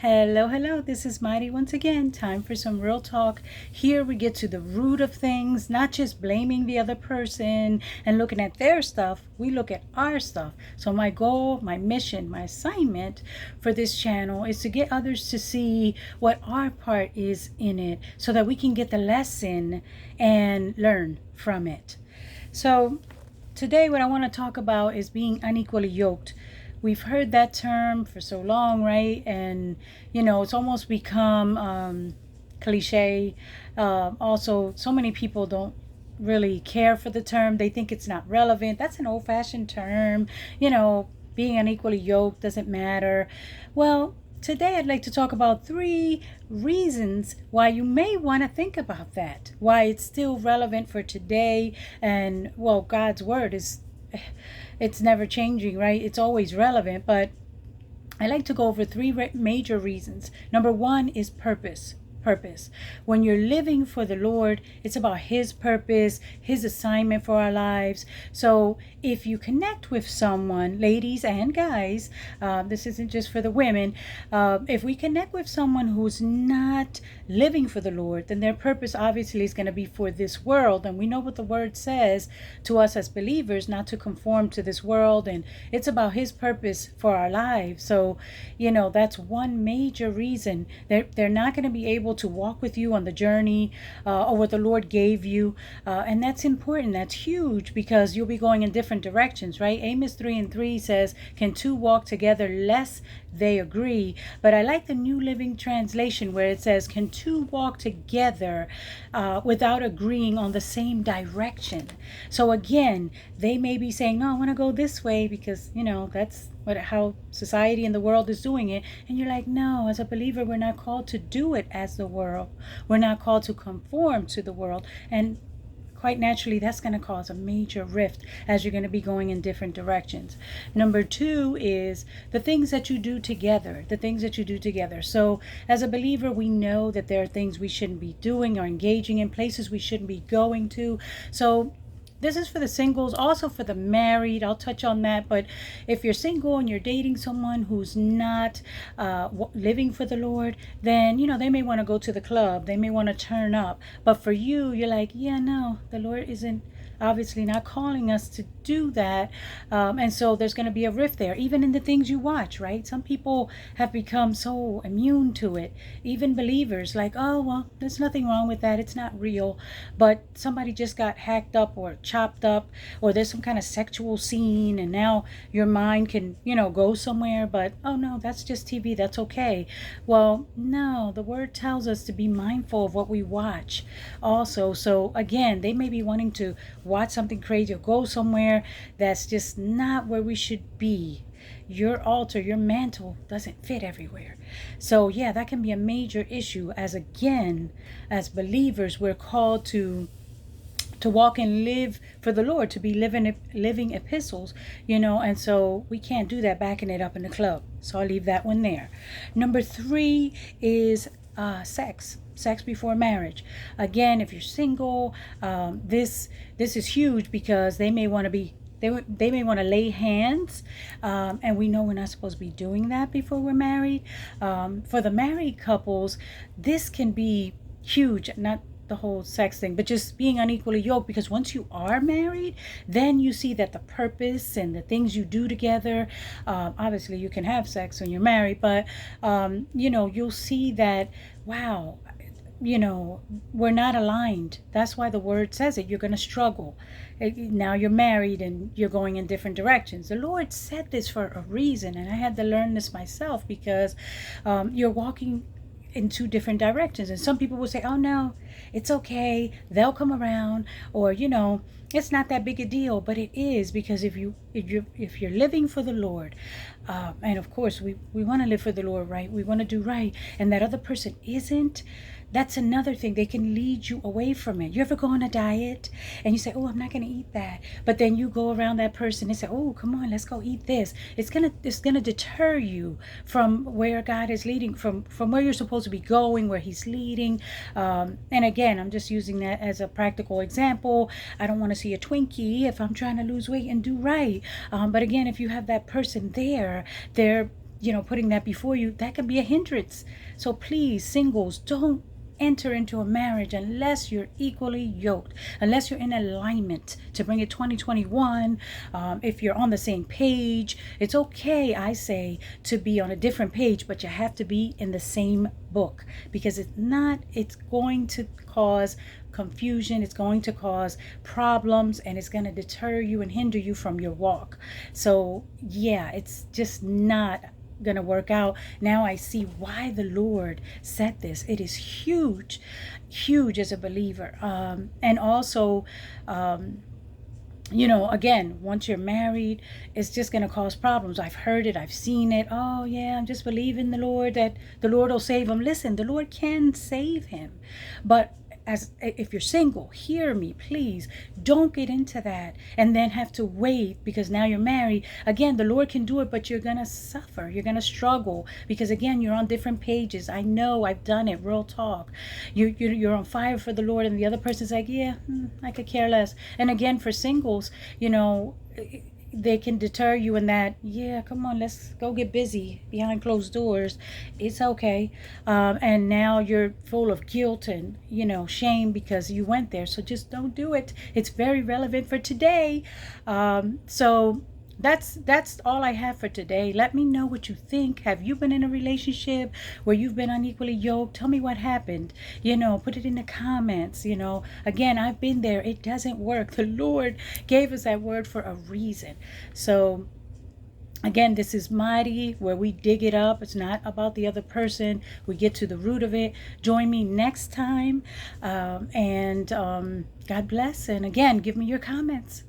Hello, hello. This is Mighty once again. Time for some real talk. Here we get to the root of things, not just blaming the other person and looking at their stuff. We look at our stuff. So, my goal, my mission, my assignment for this channel is to get others to see what our part is in it so that we can get the lesson and learn from it. So, today, what I want to talk about is being unequally yoked. We've heard that term for so long, right? And, it's almost become cliche. Also, so many people don't really care for the term. They think it's not relevant. That's an old fashioned term. Being unequally yoked doesn't matter. Well, today I'd like to talk about 3 reasons why you may want to think about that, why it's still relevant for today. And, well, God's word it's never changing, right? It's always relevant. But I like to go over 3 major reasons. Number 1 is purpose. When you're living for the Lord, it's about His purpose, His assignment for our lives. So if you connect with someone, ladies and guys, this isn't just for the women. If we connect with someone who's not living for the Lord, then their purpose obviously is going to be for this world. And we know what the word says to us as believers, not to conform to this world. And it's about His purpose for our lives. So, that's one major reason. They're not going to be able to walk with you on the journey or what the Lord gave you. And that's important. That's huge because you'll be going in different directions, right? Amos 3:3 says, can 2 walk together lest they agree? But I like the New Living Translation where it says, can 2 walk together without agreeing on the same direction? So again, they may be saying, no, I want to go this way because, that's how society and the world is doing it. And you're like, no, as a believer, we're not called to do it as the world. We're not called to conform to the world. And quite naturally, that's going to cause a major rift as you're going to be going in different directions. Number 2 is the things that you do together. So as a believer, we know that there are things we shouldn't be doing or engaging in, places we shouldn't be going to. So this is for the singles, also for the married. I'll touch on that. But if you're single and you're dating someone who's not living for the Lord, then, they may want to go to the club. They may want to turn up. But for you, you're like, yeah, no, the Lord isn't obviously not calling us to do that. And so there's going to be a rift there, even in the things you watch, right? Some people have become so immune to it. Even believers like, oh, well, there's nothing wrong with that. It's not real. But somebody just got hacked up or chopped up, or there's some kind of sexual scene, and now your mind can, go somewhere. But, oh, no, that's just TV. That's okay. Well, no, the word tells us to be mindful of what we watch also. So again, they may be wanting to watch something crazy or go somewhere that's just not where we should be. Your altar, your mantle doesn't fit everywhere. So yeah, that can be a major issue. As believers, we're called to walk and live for the Lord, to be living epistles, and so we can't do that backing it up in the club. So I'll leave that one there. Number 3 is sex before marriage. Again, if you're single, this is huge because they may want to lay hands, and we know we're not supposed to be doing that before we're married. For the married couples, this can be huge. Not the whole sex thing, but just being unequally yoked, because once you are married, then you see that the purpose and the things you do together, obviously you can have sex when you're married, but you'll see that, wow, we're not aligned. That's why the word says it. You're going to struggle. Now you're married and you're going in different directions. The Lord said this for a reason, and I had to learn this myself because you're walking in 2 different directions. And some people will say, oh no, it's okay, they'll come around, or it's not that big a deal. But it is, because if you're living for the Lord, and of course we want to live for the Lord, right? We want to do right, and that other person isn't, that's another thing. They can lead you away from it. You ever go on a diet and you say, oh, I'm not going to eat that. But then you go around that person and say, oh, come on, let's go eat this. It's gonna deter you from where God is leading, from where you're supposed to be going, where He's leading. And again, I'm just using that as a practical example. I don't want to see a Twinkie if I'm trying to lose weight and do right. But again, if you have that person there, they're putting that before you, that can be a hindrance. So please, singles, don't enter into a marriage unless you're equally yoked, unless you're in alignment to bring it 2021. If you're on the same page, it's okay, I say, to be on a different page, but you have to be in the same book, because it's going to cause confusion, it's going to cause problems, and it's going to deter you and hinder you from your walk. So yeah, it's just not gonna work out. Now I see why the Lord said this. It is huge, huge as a believer. And also, again, once you're married, it's just going to cause problems. I've heard it, I've seen it. Oh yeah, I'm just believing the Lord that the Lord will save him. Listen, the Lord can save him, but if you're single, hear me, please. Don't get into that and then have to wait because now you're married. Again, the Lord can do it, but you're gonna suffer. You're gonna struggle because again, you're on different pages. I know, I've done it. Real talk. You're on fire for the Lord, and the other person's like, yeah, I could care less. And again, for singles, they can deter you in that, yeah, come on, let's go get busy behind closed doors. It's okay. And now you're full of guilt and, shame because you went there. So just don't do it. It's very relevant for today. So that's all I have for today. Let me know what you think. Have you been in a relationship where you've been unequally yoked? Tell me what happened. Put it in the comments. Again, I've been there. It doesn't work. The Lord gave us that word for a reason. So again, this is Mighty, where we dig it up. It's not about the other person. We get to the root of it. Join me next time. And God bless. And again, give me your comments.